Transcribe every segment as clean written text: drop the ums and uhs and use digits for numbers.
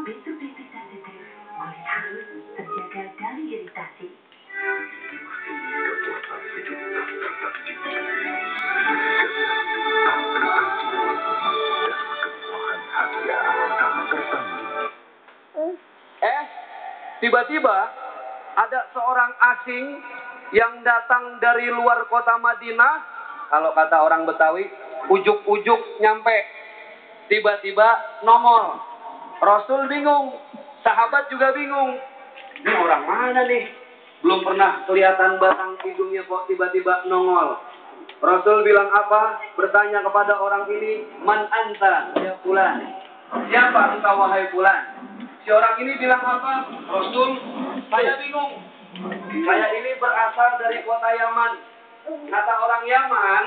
betul-betul sensitif, kulit harus terjaga dari iritasi. Ikuti kekuatan hidup tak tertandingi dengan tak tertandingi dan kemewahan hadiah tak tertandingi. Tiba-tiba ada seorang asing yang datang dari luar kota Madinah. Kalau kata orang Betawi, ujuk-ujuk nyampe. Tiba-tiba nongol. Rasul bingung, sahabat juga bingung. Ini orang mana nih? Belum pernah kelihatan batang hidungnya kok tiba-tiba nongol. Rasul bilang apa? Bertanya kepada orang ini, man anta ya fulan? Siapa engkau wahai fulan? Si orang ini bilang apa? Rasul, saya bingung. Saya ini berasal dari kota Yaman. Kata orang Yaman,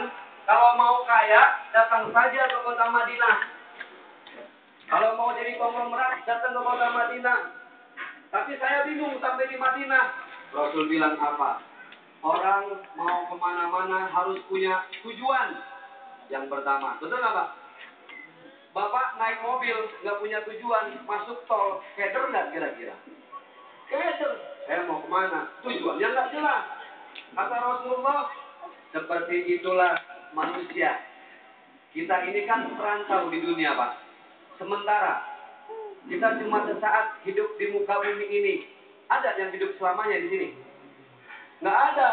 kalau mau kaya, datang saja ke kota Madinah. Kalau mau jadi konglomerat, datang ke kota Madinah. Tapi saya bingung sampai di Madinah. Rasul bilang apa? Orang mau kemana-mana harus punya tujuan. Yang pertama, betul nggak Pak? Bapak naik mobil, nggak punya tujuan, masuk tol, keder nggak kira-kira? Keder. Saya mau kemana? Tujuannya nggak jelas. Kata Rasulullah, seperti itulah manusia. Kita ini kan perantau di dunia, Pak. Sementara, kita cuma sesaat hidup di muka bumi ini. Ada yang hidup selamanya di sini? Nggak ada.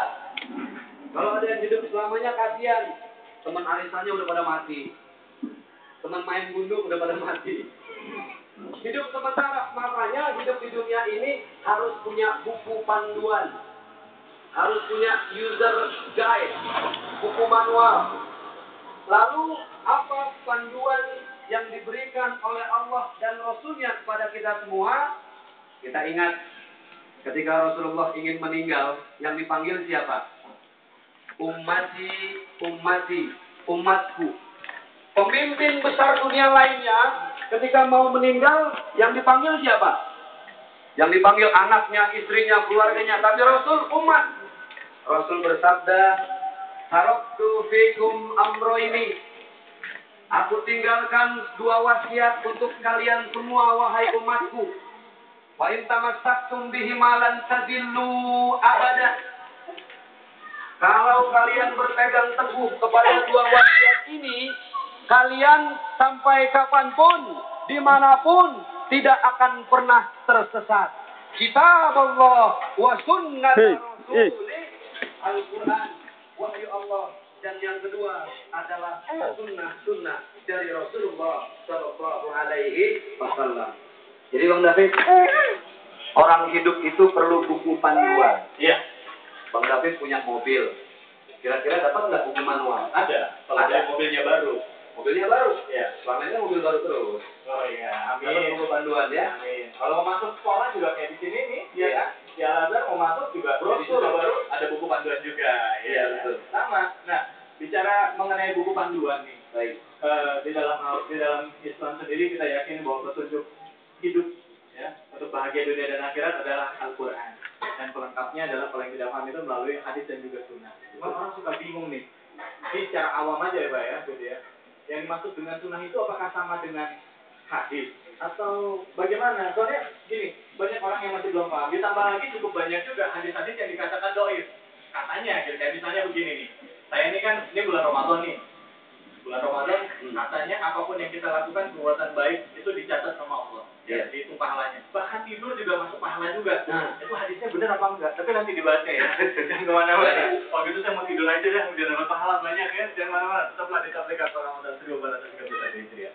Kalau ada yang hidup selamanya, kasihan. Teman arisannya udah pada mati. Teman main gundu udah pada mati. Hidup sementara, makanya hidup di dunia ini harus punya buku panduan, harus punya user guide, buku manual. Lalu apa panduan yang diberikan oleh Allah dan Rasulnya kepada kita semua? Kita ingat ketika Rasulullah ingin meninggal, yang dipanggil siapa? Ummati, ummati, umatku. Pemimpin besar dunia lainnya ketika mau meninggal, yang dipanggil siapa? Yang dipanggil anaknya, istrinya, keluarganya. Tapi Rasul umat. Rasul bersabda, taraktu fikum amroini. Aku tinggalkan dua wasiat untuk kalian semua, wahai umatku. Wa in tamassaktum bihima lan tadillu abada. Kalau kalian berpegang teguh kepada dua wasiat ini, kalian sampai kapanpun, dimanapun, tidak akan pernah tersesat. Kitab Allah wa sunnah Rasulih, Al-Quran, wahyu Allah. Dan yang kedua adalah sunnah dari Rasulullah Sallallahu Alaihi Wasallam. Jadi Bang David, orang hidup itu perlu buku panduan. Iya. Bang David punya mobil. Kira-kira dapat nggak buku manual? Ada. Kalau ada mobilnya baru. Mobilnya baru? Ya. Selama ini mobil baru terus. Oh iya. Amin. Dapat buku panduan ya. Amin. Kalau mau masuk sekolah juga kayak di sini nih. Iya kan? Di Al-Azhar mau masuk juga brosur baru. Ada buku panduan juga. Iya betul. Sama. Nah, bicara mengenai buku panduan nih. Baik. Di dalam Islam sendiri kita yakin bahwa petunjuk hidup ya untuk bahagia dunia dan akhirat adalah Al-Quran. Dan pelengkapnya adalah kalau yang tidak paham itu melalui hadis dan juga sunnah. Cuma orang suka bingung nih. Ini secara awam aja ya Pak ya, gitu ya. Yang dimaksud dengan sunnah itu apakah sama dengan hadis atau bagaimana? Soalnya gini, banyak orang yang masih belum paham. Ditambah lagi cukup banyak juga hadis-hadis yang dikatakan dhaif. Katanya, kayak misalnya begini nih. Saya ini kan, ini bulan Ramadan nih. Bulan Ramadan, katanya apapun yang kita lakukan perbuatan baik itu dicatat sama Allah. Ya, itu pahalanya. Bahkan tidur juga masuk pahala juga. Nah, itu hadisnya benar apa enggak? Tapi nanti dibahasnya ya. Jangan kemana-mana. Oh gitu saya mau tidur aja deh, biar dapat pahala banyak ya. Jangan kemana-mana. Tetaplah di Tabligh Akbar Ramadan 1433 Hijriah.